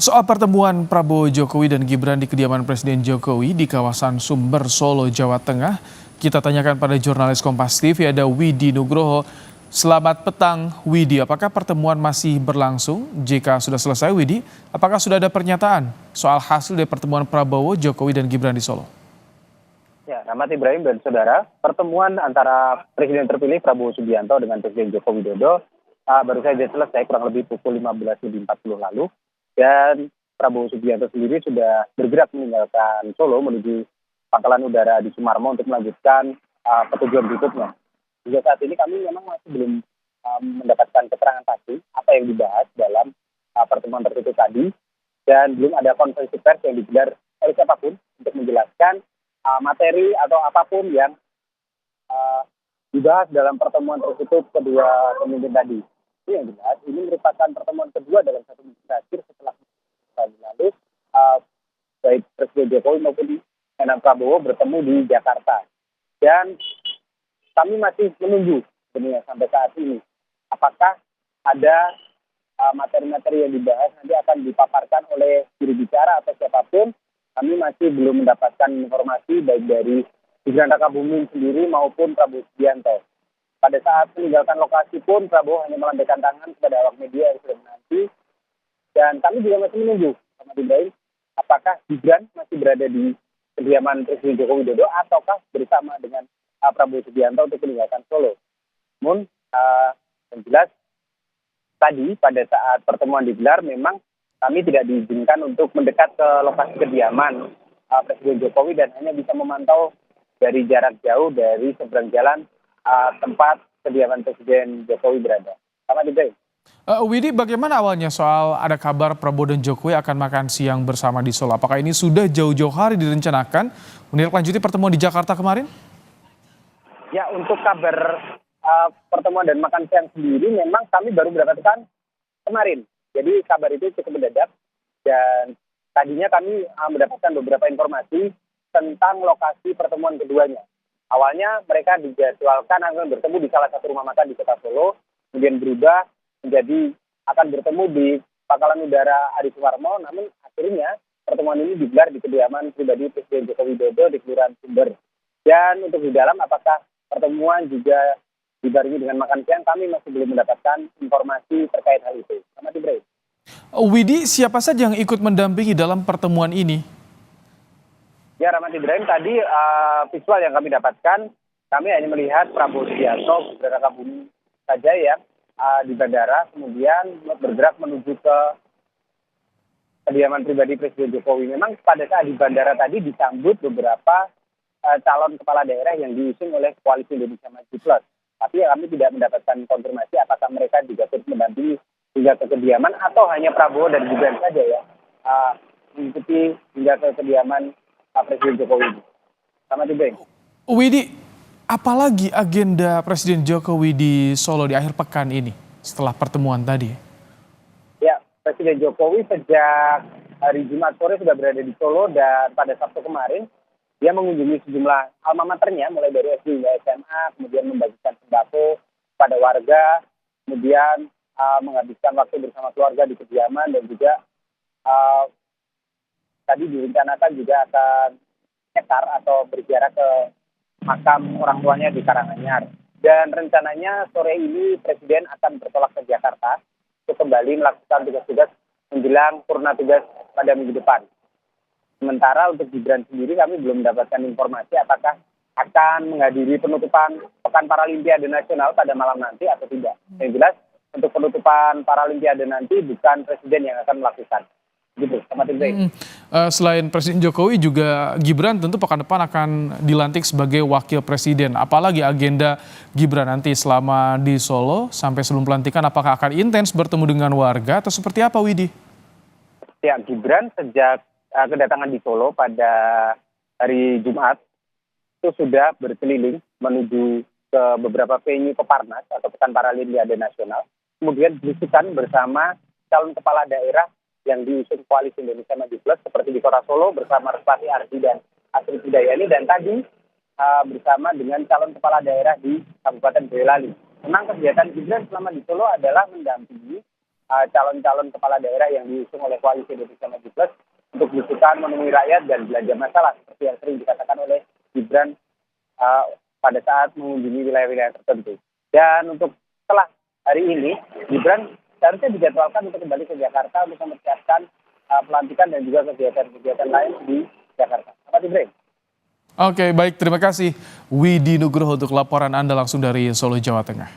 Soal pertemuan Prabowo Jokowi dan Gibran di kediaman Presiden Jokowi di kawasan Sumber, Solo, Jawa Tengah, kita tanyakan pada jurnalis Kompas TV ada Widi Nugroho. Selamat petang Widi, apakah pertemuan masih berlangsung? Jika sudah selesai Widi, apakah sudah ada pernyataan soal hasil dari pertemuan Prabowo, Jokowi dan Gibran di Solo? Ya, Rahmat Ibrahim dan saudara, pertemuan antara Presiden terpilih Prabowo Subianto dengan Presiden Joko Widodo baru saja selesai kurang lebih pukul 15.40 lalu. Dan Prabowo Subianto sendiri sudah bergerak meninggalkan Solo menuju pangkalan udara di Sumarmo untuk melanjutkan petujuan berikutnya. Hingga saat ini kami memang masih belum mendapatkan keterangan pasti apa yang dibahas dalam pertemuan tersebut tadi. Dan belum ada konferensi pers yang digelar oleh siapapun untuk menjelaskan materi atau apapun yang dibahas dalam pertemuan tersebut kedua pemimpin tadi. Itu yang jelas, ini merupakan pertemuan kedua dalam satu minggu terakhir setelah tahun lalu baik Presiden Jokowi maupun Menhan Prabowo bertemu di Jakarta. Dan kami masih menunggu sebenarnya sampai saat ini apakah ada materi-materi yang dibahas nanti akan dipaparkan oleh juru bicara atau siapapun. Kami masih belum mendapatkan informasi baik dari Gibran Rakabuming sendiri maupun Prabowo Subianto. Pada saat meninggalkan lokasi pun Prabowo hanya melambaikan tangan kepada awak media yang sudah menanti. Dan kami juga masih menunggu, Rahmat Ibrahim, apakah Gibran masih berada di kediaman Presiden Joko Widodo ataukah bersama dengan Prabowo Subianto untuk meninggalkan Solo. Namun yang jelas tadi pada saat pertemuan digelar memang kami tidak diizinkan untuk mendekat ke lokasi kediaman Presiden Jokowi dan hanya bisa memantau dari jarak jauh dari seberang jalan tempat kediaman Presiden Jokowi berada. Selamat Ibrahim. Widi, bagaimana awalnya soal ada kabar Prabowo dan Jokowi akan makan siang bersama di Solo? Apakah ini sudah jauh-jauh hari direncanakan menindaklanjuti pertemuan di Jakarta kemarin? Ya, untuk kabar pertemuan dan makan siang sendiri memang kami baru mendapatkan kemarin. Jadi kabar itu cukup mendadak dan tadinya kami mendapatkan beberapa informasi tentang lokasi pertemuan keduanya. Awalnya mereka dijadwalkan akan bertemu di salah satu rumah makan di kota Solo, kemudian berubah menjadi akan bertemu di pangkalan udara Adi Sumarmo, namun akhirnya pertemuan ini digelar di kediaman pribadi Presiden Joko Widodo di Kelurahan Sumber. Dan untuk di dalam apakah pertemuan juga dibarengi dengan makan siang, kami masih belum mendapatkan informasi terkait hal itu. Selamat Ibrahim. Widi, siapa saja yang ikut mendampingi dalam pertemuan ini? Ya, Rahmat Ibrahim, tadi visual yang kami dapatkan, kami hanya melihat Prabowo Subianto, Gibran Rakabuming saja yang di bandara, kemudian bergerak menuju ke kediaman pribadi Presiden Jokowi. Memang pada saat di bandara tadi disambut beberapa calon kepala daerah yang diusung oleh Koalisi Indonesia Maju Plus. Tapi kami tidak mendapatkan konfirmasi apakah mereka juga turut mendampingi hingga ke kediaman atau hanya Prabowo dan Gibran saja ya mengikuti hingga ke kediaman Presiden Jokowi. Selamat Ibrahim. Widi, apalagi agenda Presiden Jokowi di Solo di akhir pekan ini setelah pertemuan tadi? Ya, Presiden Jokowi sejak hari Jumat sore sudah berada di Solo dan pada Sabtu kemarin dia mengunjungi sejumlah alma maternya mulai dari SD hingga SMA, kemudian membagikan sembako pada warga, kemudian menghabiskan waktu bersama keluarga di kediaman dan juga tadi direncanakan juga akan nyekar atau berziarah ke makam orang tuanya di Karanganyar. Dan rencananya sore ini Presiden akan bertolak ke Jakarta untuk kembali melakukan tugas-tugas menjelang purna tugas pada minggu depan. Sementara untuk Gibran sendiri kami belum mendapatkan informasi apakah akan menghadiri penutupan Pekan Paralimpiade Nasional pada malam nanti atau tidak. Yang jelas untuk penutupan Paralimpiade nanti bukan Presiden yang akan melakukan. Gitu, selain Presiden Jokowi juga Gibran tentu pekan depan akan dilantik sebagai wakil presiden. Apalagi agenda Gibran nanti selama di Solo sampai sebelum pelantikan, apakah akan intens bertemu dengan warga atau seperti apa, Widi? Ya, Gibran sejak kedatangan di Solo pada hari Jumat itu sudah berkeliling menuju ke beberapa venue Peparnas atau Pekan Paralimpiade Nasional. Kemudian berusukan bersama calon kepala daerah yang diusung Koalisi Indonesia Maju Plus seperti di Kota Solo bersama Respati Ardi dan Astrid Hidayani dan tadi bersama dengan calon kepala daerah di Kabupaten Boyolali. Memang kegiatan Gibran selama di Solo adalah mendampingi calon-calon kepala daerah yang diusung oleh Koalisi Indonesia Maju Plus untuk belusukan menemui rakyat dan belajar masalah seperti yang sering dikatakan oleh Gibran pada saat mengunjungi wilayah-wilayah tertentu. Dan untuk setelah hari ini, Gibran seharusnya dijadwalkan untuk kembali ke Jakarta untuk mempersiapkan pelantikan dan juga kegiatan-kegiatan lain di Jakarta. Selamat Ibrahim. Oke, baik, terima kasih Widi Nugroho untuk laporan Anda langsung dari Solo, Jawa Tengah.